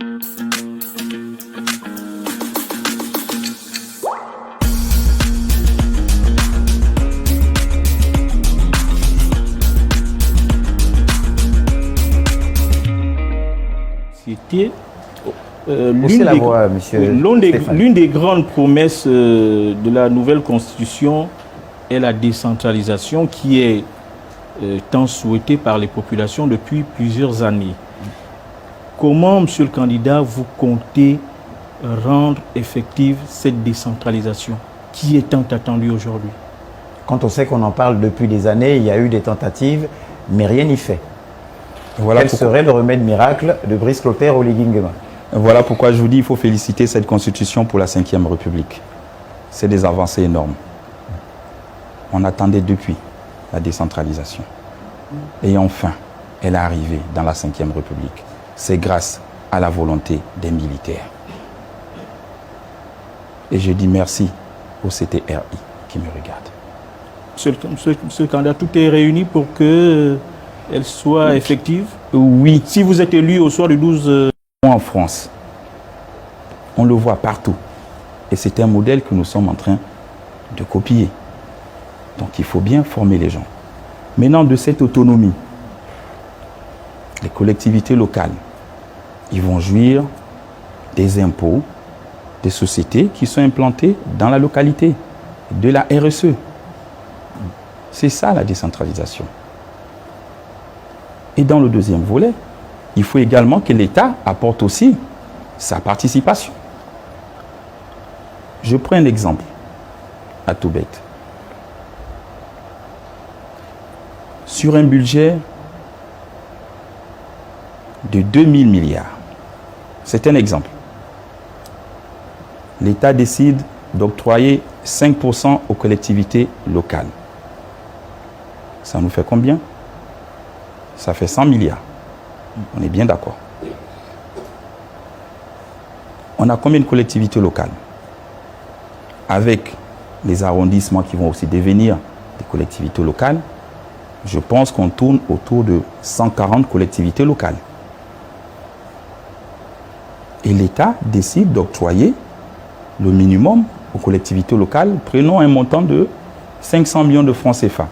C'était l'une des grandes promesses de la nouvelle constitution est la décentralisation qui est tant souhaitée par les populations depuis plusieurs années. Comment, monsieur le candidat, vous comptez rendre effective cette décentralisation qui est tant attendue aujourd'hui? Quand on sait qu'on en parle depuis des années, il y a eu des tentatives, mais rien n'y fait. Voilà quel serait le remède miracle de Brice Clotaire Oligui Nguema? Voilà pourquoi je vous dis qu'il faut féliciter cette constitution pour la Ve République. C'est des avancées énormes. On attendait depuis la décentralisation. Et enfin, elle est arrivée dans la Ve République. C'est grâce à la volonté des militaires. Et je dis merci au CTRI qui me regarde. Monsieur le candidat, tout est réuni pour qu'elle soit effective? Oui. Si vous êtes élu au soir du 12... En France, on le voit partout. Et c'est un modèle que nous sommes en train de copier. Donc il faut bien former les gens. Maintenant, de cette autonomie, les collectivités locales, ils vont jouir des impôts des sociétés qui sont implantées dans la localité, de la RSE. C'est ça la décentralisation. Et dans le deuxième volet, il faut également que l'État apporte aussi sa participation. Je prends un exemple, à tout bête. Sur un budget de 2000 milliards, c'est un exemple. L'État décide d'octroyer 5% aux collectivités locales. Ça nous fait combien? Ça fait 100 milliards. On est bien d'accord. On a combien de collectivités locales? Avec les arrondissements qui vont aussi devenir des collectivités locales, je pense qu'on tourne autour de 140 collectivités locales. Et l'État décide d'octroyer le minimum aux collectivités locales. Prenons un montant de 500 millions de francs CFA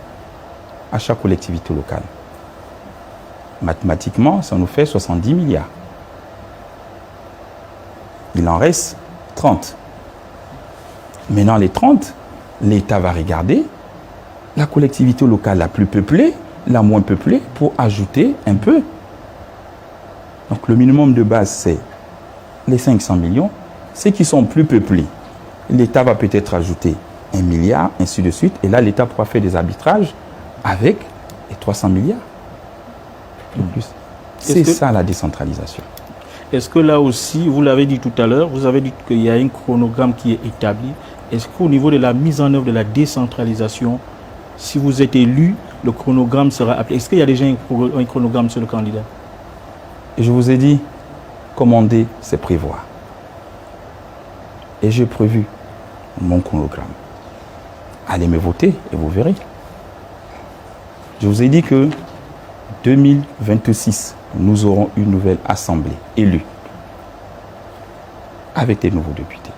à chaque collectivité locale. Mathématiquement, ça nous fait 70 milliards. Il en reste 30. Maintenant, les 30, l'État va regarder la collectivité locale la plus peuplée, la moins peuplée, pour ajouter un peu. Donc, le minimum de base, c'est les 500 millions. Ceux qui sont plus peuplés, l'État va peut-être ajouter 1 milliard, ainsi de suite. Et là, l'État pourra faire des arbitrages avec les 300 milliards. C'est ça la décentralisation. Est-ce que là aussi, vous l'avez dit tout à l'heure, vous avez dit qu'il y a un chronogramme qui est établi. Est-ce qu'au niveau de la mise en œuvre de la décentralisation, si vous êtes élu, le chronogramme sera appelé? Est-ce qu'il y a déjà un chronogramme sur le candidat? Et je vous ai dit, commander, c'est prévoir. Et j'ai prévu mon chronogramme. Allez me voter et vous verrez. Je vous ai dit que 2026, nous aurons une nouvelle assemblée élue avec des nouveaux députés.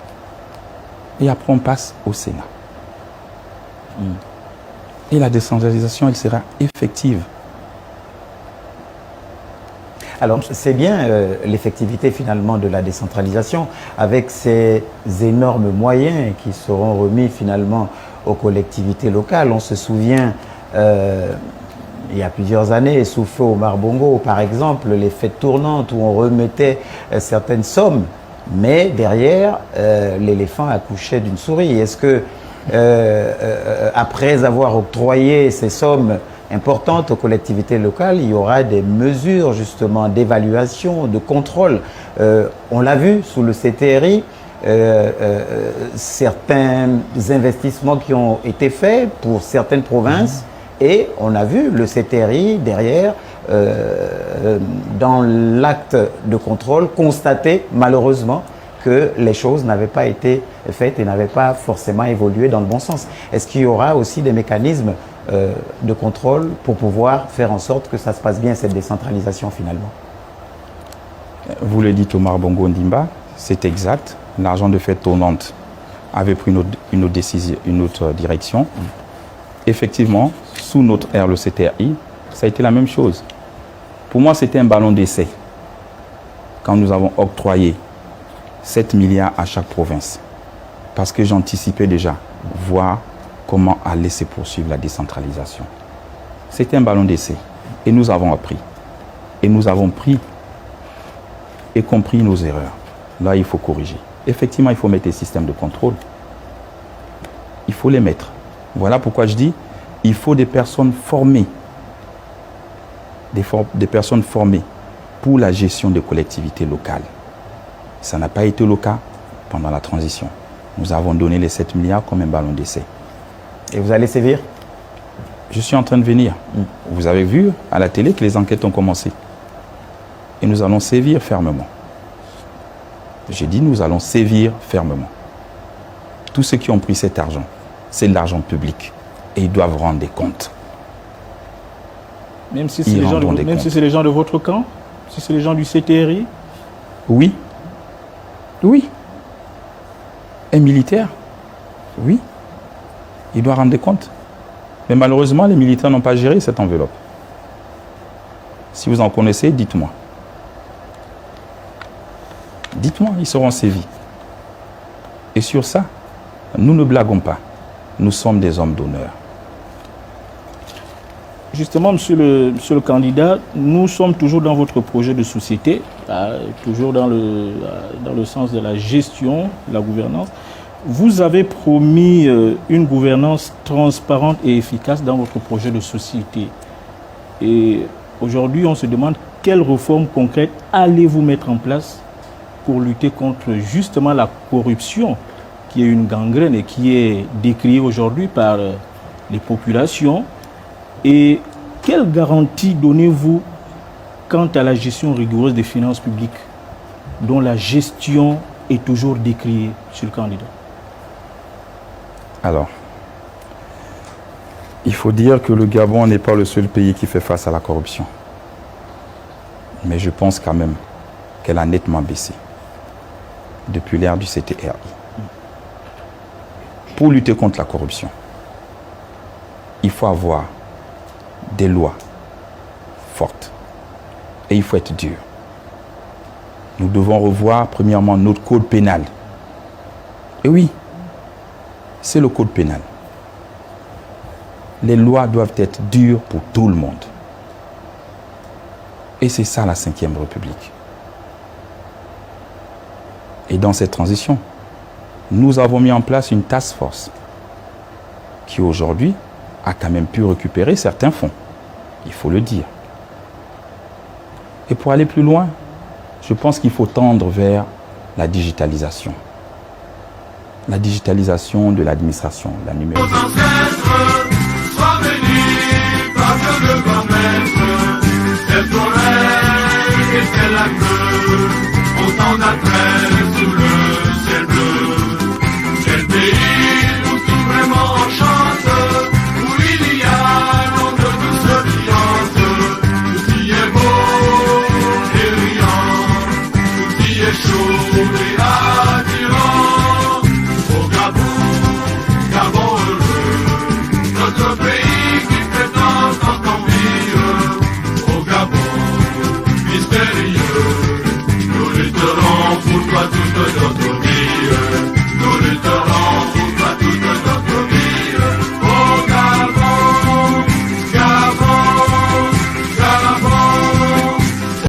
Et après, on passe au Sénat. Et la décentralisation, elle sera effective. Alors, c'est bien l'effectivité finalement de la décentralisation avec ces énormes moyens qui seront remis finalement aux collectivités locales. On se souvient, il y a plusieurs années, sous feu Omar Bongo, par exemple, les fêtes tournantes où on remettait certaines sommes, mais derrière, l'éléphant accouchait d'une souris. Est-ce que, après avoir octroyé ces sommes importantes aux collectivités locales, il y aura des mesures justement d'évaluation, de contrôle? On l'a vu sous le CTRI, certains investissements qui ont été faits pour certaines provinces, et on a vu le CTRI derrière, dans l'acte de contrôle, constater malheureusement que les choses n'avaient pas été faites et n'avaient pas forcément évolué dans le bon sens. Est-ce qu'il y aura aussi des mécanismes de contrôle pour pouvoir faire en sorte que ça se passe bien, cette décentralisation finalement? Vous le dites, Omar Bongo Ndimba, c'est exact. L'argent de fête tournante avait pris une autre décision, une autre direction. Effectivement, sous notre ère, le CTRI, ça a été la même chose. Pour moi, c'était un ballon d'essai. Quand nous avons octroyé 7 milliards à chaque province, parce que j'anticipais déjà voir comment allait se poursuivre la décentralisation. C'était un ballon d'essai. Et nous avons appris. Et nous avons pris et compris nos erreurs. Là, il faut corriger. Effectivement, il faut mettre des systèmes de contrôle. Il faut les mettre. Voilà pourquoi je dis, il faut des personnes formées. Des personnes formées pour la gestion des collectivités locales. Ça n'a pas été le cas pendant la transition. Nous avons donné les 7 milliards comme un ballon d'essai. Et vous allez sévir? Je suis en train de venir. Vous avez vu à la télé que les enquêtes ont commencé. Et nous allons sévir fermement. J'ai dit nous allons sévir fermement. Tous ceux qui ont pris cet argent, c'est de l'argent public. Et ils doivent rendre des comptes. Même si c'est les gens de votre camp? Si c'est les gens du CTRI? Oui. Oui. Un militaire? Oui. Il doit rendre des comptes. Mais malheureusement, les militaires n'ont pas géré cette enveloppe. Si vous en connaissez, dites-moi. Dites-moi, ils seront sévis. Et sur ça, nous ne blaguons pas. Nous sommes des hommes d'honneur. Justement, monsieur le candidat, nous sommes toujours dans votre projet de société, toujours dans le sens de la gestion, de la gouvernance. Vous avez promis une gouvernance transparente et efficace dans votre projet de société. Et aujourd'hui, on se demande quelles réformes concrètes allez-vous mettre en place pour lutter contre justement la corruption, qui est une gangrène et qui est décriée aujourd'hui par les populations. Et quelle garantie donnez-vous quant à la gestion rigoureuse des finances publiques, dont la gestion est toujours décriée sur le candidat? Alors, il faut dire que le Gabon n'est pas le seul pays qui fait face à la corruption. Mais je pense quand même qu'elle a nettement baissé depuis l'ère du CTRI. Pour lutter contre la corruption, il faut avoir des lois fortes et il faut être dur. Nous devons revoir premièrement notre code pénal. Et oui, c'est le code pénal. Les lois doivent être dures pour tout le monde. Et c'est ça la Ve République. Et dans cette transition, nous avons mis en place une task force qui aujourd'hui a quand même pu récupérer certains fonds. Il faut le dire. Et pour aller plus loin, je pense qu'il faut tendre vers la digitalisation. La digitalisation de l'administration, la numérisation. Le grand maître, c'est ton rêve et c'est la queue.